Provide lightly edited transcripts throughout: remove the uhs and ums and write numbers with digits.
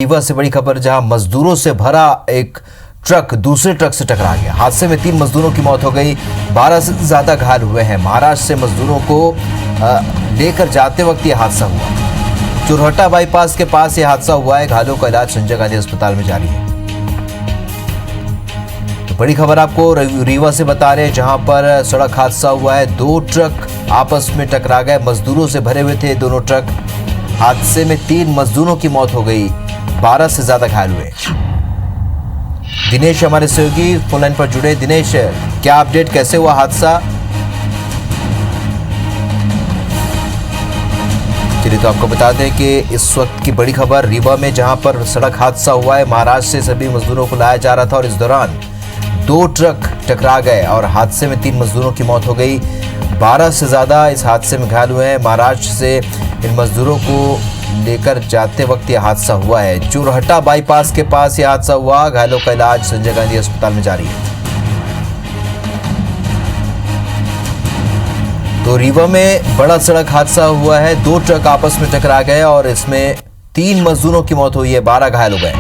रीवा से बड़ी खबर, जहां मजदूरों से भरा एक ट्रक दूसरे ट्रक से टकरा गया। हादसे में 3 मजदूरों की मौत हो गई, 12 से ज्यादा घायल हुए हैं। महाराष्ट्र से मजदूरों को लेकर जाते वक्त यह हादसा हुआ। चुरहटा बाईपास के पास यह हादसा हुआ है। घायलों का इलाज संजय गांधी अस्पताल में जारी है। तो बड़ी खबर आपको रीवा से बता रहे हैं, जहां पर सड़क हादसा हुआ है। 2 ट्रक आपस में टकरा गए। मजदूरों से भरे हुए थे दोनों ट्रक। हादसे में 3 मजदूरों की मौत हो गई, 12 से ज्यादा घायल हुए। दिनेश हमारे सहयोगी फोन लाइन पर जुड़े। दिनेश, क्या अपडेट, कैसे हुआ हादसा? चलिए तो आपको बता दें कि इस वक्त की बड़ी खबर रीवा में, जहां पर सड़क हादसा हुआ है। महाराष्ट्र से सभी मजदूरों को लाया जा रहा था और इस दौरान 2 ट्रक टकरा गए और हादसे में 3 मजदूरों की मौत हो गई, 12 से ज्यादा इस हादसे में घायल हुए हैं। महाराष्ट्र से इन मजदूरों को लेकर जाते वक्त यह हादसा हुआ है। चुरहटा बाईपास के पास यह हादसा हुआ। घायलों का इलाज संजय गांधी अस्पताल में जारी है। तो रीवा में बड़ा सड़क हादसा हुआ है। 2 ट्रक आपस में टकरा गए और इसमें 3 मजदूरों की मौत हुई है, 12 घायल हो गए।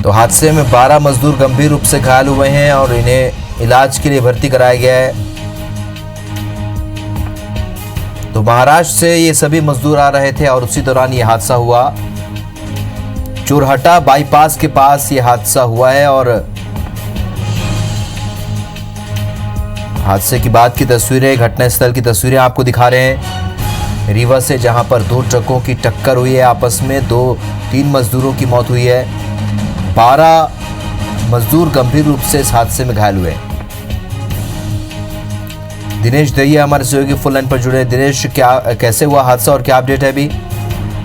तो हादसे में 12 मजदूर गंभीर रूप से घायल हुए हैं और इन्हें इलाज के लिए भर्ती कराया गया है। तो महाराष्ट्र से ये सभी मजदूर आ रहे थे और उसी दौरान ये हादसा हुआ। चुरहटा बाईपास के पास ये हादसा हुआ है और हादसे की बाद की तस्वीरें, घटनास्थल की तस्वीरें आपको दिखा रहे हैं रीवा से, जहां पर 2 ट्रकों की टक्कर हुई है आपस में। 3 मजदूरों की मौत हुई है, 12 मजदूर गंभीर रूप से इस हादसे में घायल हुए। दिनेश दहिया हमारे सहयोगी फोन लाइन पर जुड़े। दिनेश, कैसे हुआ हादसा और क्या अपडेट है अभी?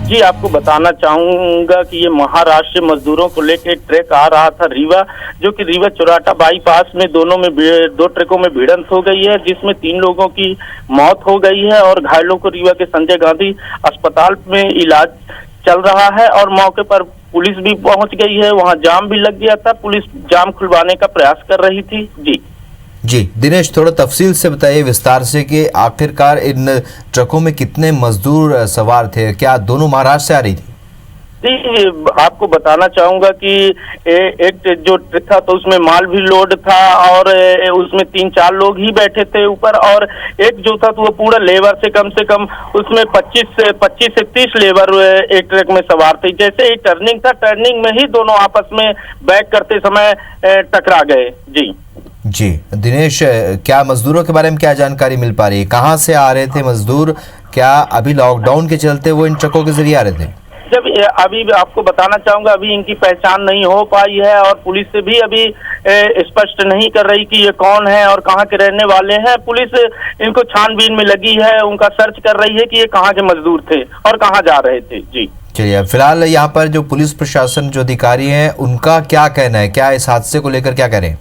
जी, आपको बताना चाहूंगा कि ये महाराष्ट्र से मजदूरों को लेकर एक ट्रक आ रहा था रीवा, जो कि रीवा चुराटा बाईपास में 2 ट्रकों में भिड़ंत हो गई है, जिसमें 3 लोगों की मौत हो गई है और घायलों को रीवा के संजय गांधी अस्पताल में इलाज चल रहा है। और मौके पर पुलिस भी पहुंच गई है। वहां जाम भी लग गया था, पुलिस जाम खुलवाने का प्रयास कर रही थी। जी दिनेश, थोड़ा तफसील से बताइए विस्तार से कि आखिरकार इन ट्रकों में कितने मजदूर सवार थे? क्या दोनों महाराष्ट्र से आ रही थी? जी, आपको बताना चाहूंगा कि एक जो ट्रक था तो उसमें माल भी लोड था और उसमें 3-4 लोग ही बैठे थे ऊपर, और एक जो था तो वो पूरा लेबर से कम उसमें 25 से 30 लेबर एक ट्रक में सवार थे। जैसे ही टर्निंग था, टर्निंग में ही दोनों आपस में बैक करते समय टकरा गए। जी दिनेश, क्या मजदूरों के बारे में क्या जानकारी मिल पा रही है? कहाँ से आ रहे थे मजदूर? क्या अभी लॉकडाउन के चलते वो इन ट्रकों के जरिए आ रहे थे? जब अभी आपको बताना चाहूंगा, अभी इनकी पहचान नहीं हो पाई है और पुलिस से भी अभी स्पष्ट नहीं कर रही कि ये कौन है और कहाँ के रहने वाले हैं। पुलिस इनको छानबीन में लगी है, उनका सर्च कर रही है कि ये कहाँ के मजदूर थे और कहाँ जा रहे थे। जी चलिए, फिलहाल यहाँ पर जो पुलिस प्रशासन, जो अधिकारी हैं, उनका क्या कहना है? क्या इस हादसे को लेकर क्या करें?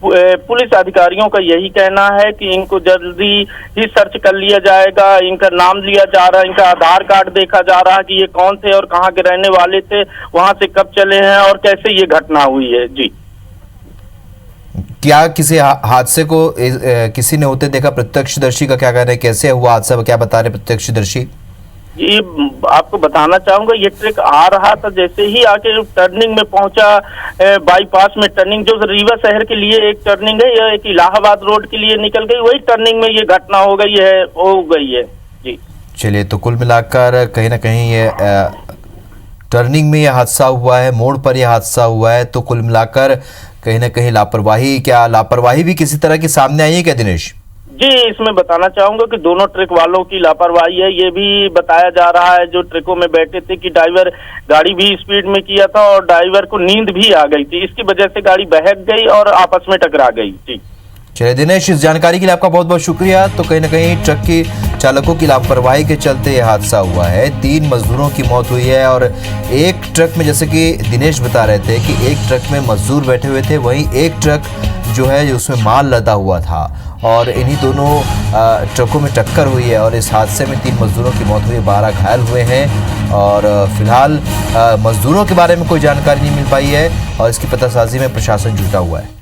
पुलिस अधिकारियों का यही कहना है कि इनको जल्दी ही सर्च कर लिया जाएगा। इनका नाम लिया जा रहा है, इनका आधार कार्ड देखा जा रहा है कि ये कौन थे और कहाँ के रहने वाले थे, वहां से कब चले हैं और कैसे ये घटना हुई है। जी, क्या किसी हादसे को किसी ने होते देखा? प्रत्यक्षदर्शी का क्या कहना है? कैसे हुआ हादसा, क्या बता रहे प्रत्यक्षदर्शी? ये आपको बताना चाहूंगा, ये ट्रक आ रहा था, जैसे ही आके टर्निंग में पहुंचा, बाईपास में टर्निंग जो रीवा शहर के लिए एक टर्निंग है, यह एक इलाहाबाद रोड के लिए निकल गई, वही टर्निंग में ये घटना हो गई है। जी चलिए, तो कुल मिलाकर कहीं ना कहीं ये टर्निंग में यह हादसा हुआ है, मोड़ पर यह हादसा हुआ है। तो कुल मिलाकर कहीं ना कहीं लापरवाही भी किसी तरह की सामने आई है क्या दिनेश? जी, इसमें बताना चाहूंगा कि दोनों ट्रक वालों की लापरवाही है, ये भी बताया जा रहा है। जो ट्रकों में बैठे थे कि ड्राइवर गाड़ी भी स्पीड में किया था और ड्राइवर को नींद भी आ गई थी, इसकी वजह से गाड़ी बहक गई और आपस में टकरा गई। जी चलिए दिनेश, इस जानकारी के लिए आपका बहुत बहुत शुक्रिया। तो कहीं ना कहीं ट्रक की चालकों की लापरवाही के चलते यह हादसा हुआ है। 3 मजदूरों की मौत हुई है और एक ट्रक में, जैसे कि दिनेश बता रहे थे कि एक ट्रक में मजदूर बैठे हुए थे, वहीं एक ट्रक जो है उसमें माल लदा हुआ था और इन्हीं दोनों ट्रकों में टक्कर हुई है और इस हादसे में 3 मजदूरों की मौत हुई है, 12 घायल हुए हैं। और फिलहाल मजदूरों के बारे में कोई जानकारी नहीं मिल पाई है और इसकी पतासाजी में प्रशासन जुटा हुआ है।